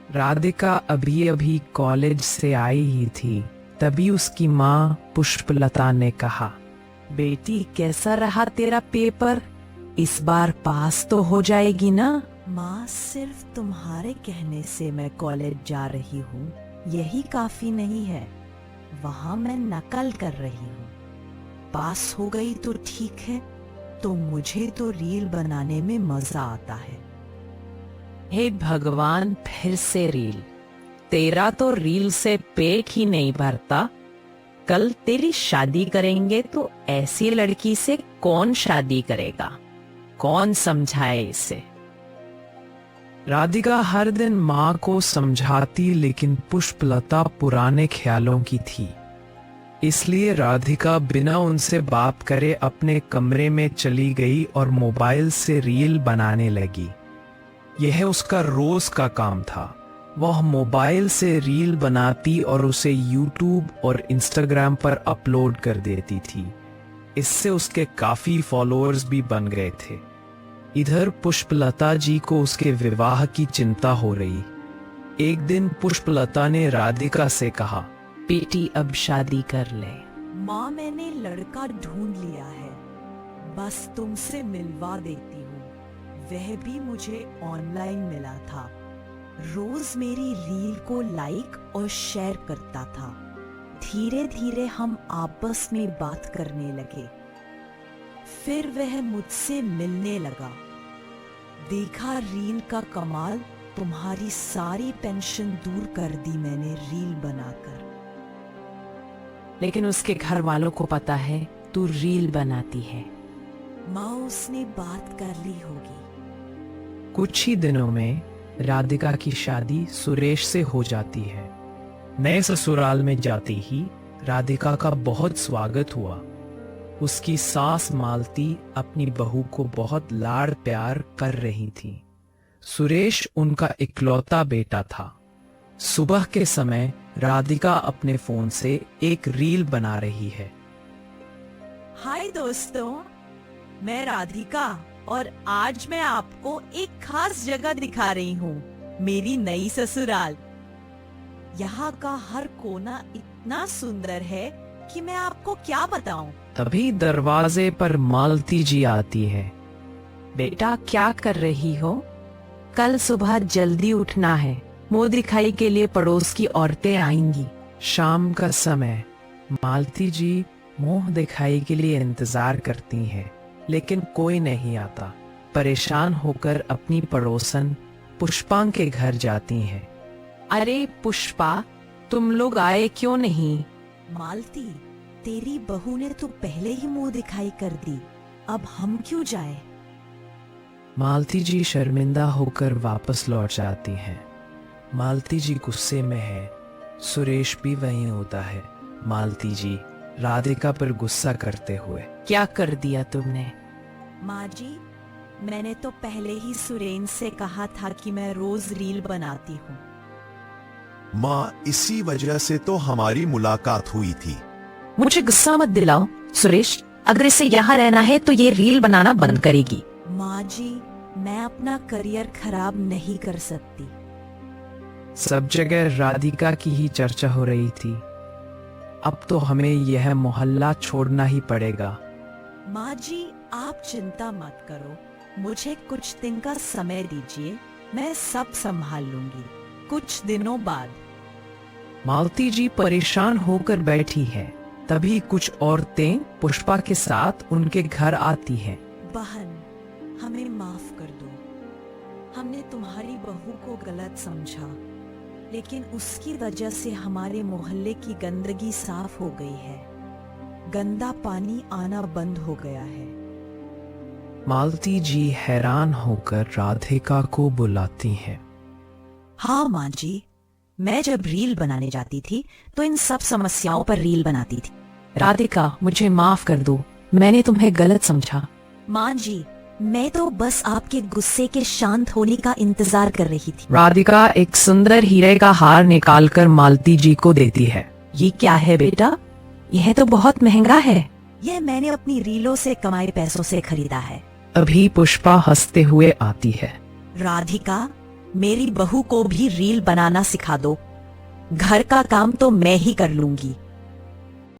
राधिका अभी अभी कॉलेज से आई ही थी, तभी उसकी माँ पुष्पलता ने कहा, बेटी कैसा रहा तेरा पेपर? इस बार पास तो हो जाएगी ना? माँ, सिर्फ तुम्हारे कहने से मैं कॉलेज जा रही हूँ, यही काफी नहीं है। वहाँ मैं नकल कर रही हूँ। पास हो गई तो ठीक है, तो मुझे तो रील बनाने में मजा आता है। हे भगवान, फिर से रील? तेरा तो रील से पेट ही नहीं भरता। कल तेरी शादी करेंगे तो ऐसी लड़की से कौन शादी करेगा? कौन समझाए इसे? राधिका हर दिन माँ को समझाती, लेकिन पुष्पलता पुराने ख्यालों की थी। इसलिए राधिका बिना उनसे बात करे अपने कमरे में चली गई और मोबाइल से रील बनाने लगी। यह उसका रोज का काम था। वह मोबाइल से रील बनाती और उसे यूट्यूब और इंस्टाग्राम पर अपलोड कर देती थी। इससे उसके काफी फॉलोअर्स भी बन गए थे। इधर पुष्पलता जी को उसके विवाह की चिंता हो रही। एक दिन पुष्पलता ने राधिका से कहा, बेटी अब शादी कर ले। माँ, मैंने लड़का ढूंढ लिया है, बस तुमसे मिलवा देती हूँ। वह भी मुझे ऑनलाइन मिला था। रोज मेरी रील को लाइक और शेयर करता था। धीरे धीरे हम आपस में बात करने लगे। फिर वह मुझसे मिलने लगा। देखा रील का कमाल, तुम्हारी सारी टेंशन दूर कर दी मैंने रील बनाकर। लेकिन उसके घर वालों को पता है तू रील बनाती है। माँ, उसने बात कर ली होगी। कुछ ही दिनों में राधिका की शादी सुरेश से हो जाती है। नए ससुराल में जाते ही राधिका का बहुत स्वागत हुआ। उसकी सास मालती अपनी बहू को बहुत लाड़ प्यार कर रही थी। सुरेश उनका इकलौता बेटा था। सुबह के समय राधिका अपने फोन से एक रील बना रही है। हाय दोस्तों, मैं राधिका और आज मैं आपको एक खास जगह दिखा रही हूँ, मेरी नई ससुराल। यहाँ का हर कोना इतना सुंदर है कि मैं आपको क्या बताऊं। तभी दरवाजे पर मालती जी आती है। बेटा क्या कर रही हो? कल सुबह जल्दी उठना है, मुंह दिखाई के लिए पड़ोस की औरतें आएंगी। शाम का समय मालती जी मुंह दिखाई के लिए इंतजार करती हैं, लेकिन कोई नहीं आता। परेशान होकर अपनी पड़ोसन पुष्पा के घर जाती हैं। अरे पुष्पा, तुम लोग आए क्यों नहीं? मालती, तेरी बहू ने तो पहले ही मुंह दिखाई कर दी, अब हम क्यों जाएं? मालती जी शर्मिंदा होकर वापस लौट जाती हैं। मालती जी गुस्से में है। सुरेश भी वहीं होता है। मालती जी राधिका पर गुस्सा करते हुए, क्या कर दिया तुमने? माँ जी, मैंने तो पहले ही सुरेन से कहा था कि मैं रोज रील बनाती हूँ। माँ, इसी वजह से तो हमारी मुलाकात हुई थी। मुझे गुस्सा मत दिलाओ सुरेश, अगर इसे यहाँ रहना है तो ये रील बनाना बंद करेगी। माँ जी, मैं अपना करियर खराब नहीं कर सकती। सब जगह राधिका की ही चर्चा हो रही थी। अब तो हमें यह मोहल्ला छोड़ना ही पड़ेगा। माँ जी, आप चिंता मत करो, मुझे कुछ दिन का समय दीजिए, मैं सब संभाल लूंगी कुछ दिनों बाद। मालती जी परेशान होकर बैठी है। तभी कुछ औरतें पुष्पा के साथ उनके घर आती हैं। बहन, हमें माफ कर दो। हमने तुम्हारी बहू को गलत समझा, लेकिन उसकी वजह से हमारे मोहल्ले की गंदगी साफ हो गई है। गंदा पानी आना बंद हो गया है। मालती जी हैरान होकर राधिका को बुलाती हैं। हाँ माँ जी, मैं जब रील बनाने जाती थी तो इन सब समस्याओं पर रील बनाती थी। राधिका, मुझे माफ कर दो, मैंने तुम्हें गलत समझा। माँ जी, मैं तो बस आपके गुस्से के शांत होने का इंतजार कर रही थी। राधिका एक सुंदर हीरे का हार निकालकर मालती जी को देती है। ये क्या है बेटा? यह तो बहुत महंगा है। यह मैंने अपनी रीलों से कमाए पैसों से खरीदा है। अभी पुष्पा हंसते हुए आती है। राधिका, मेरी बहू को भी रील बनाना सिखा दो। घर का काम तो मैं ही कर लूंगी।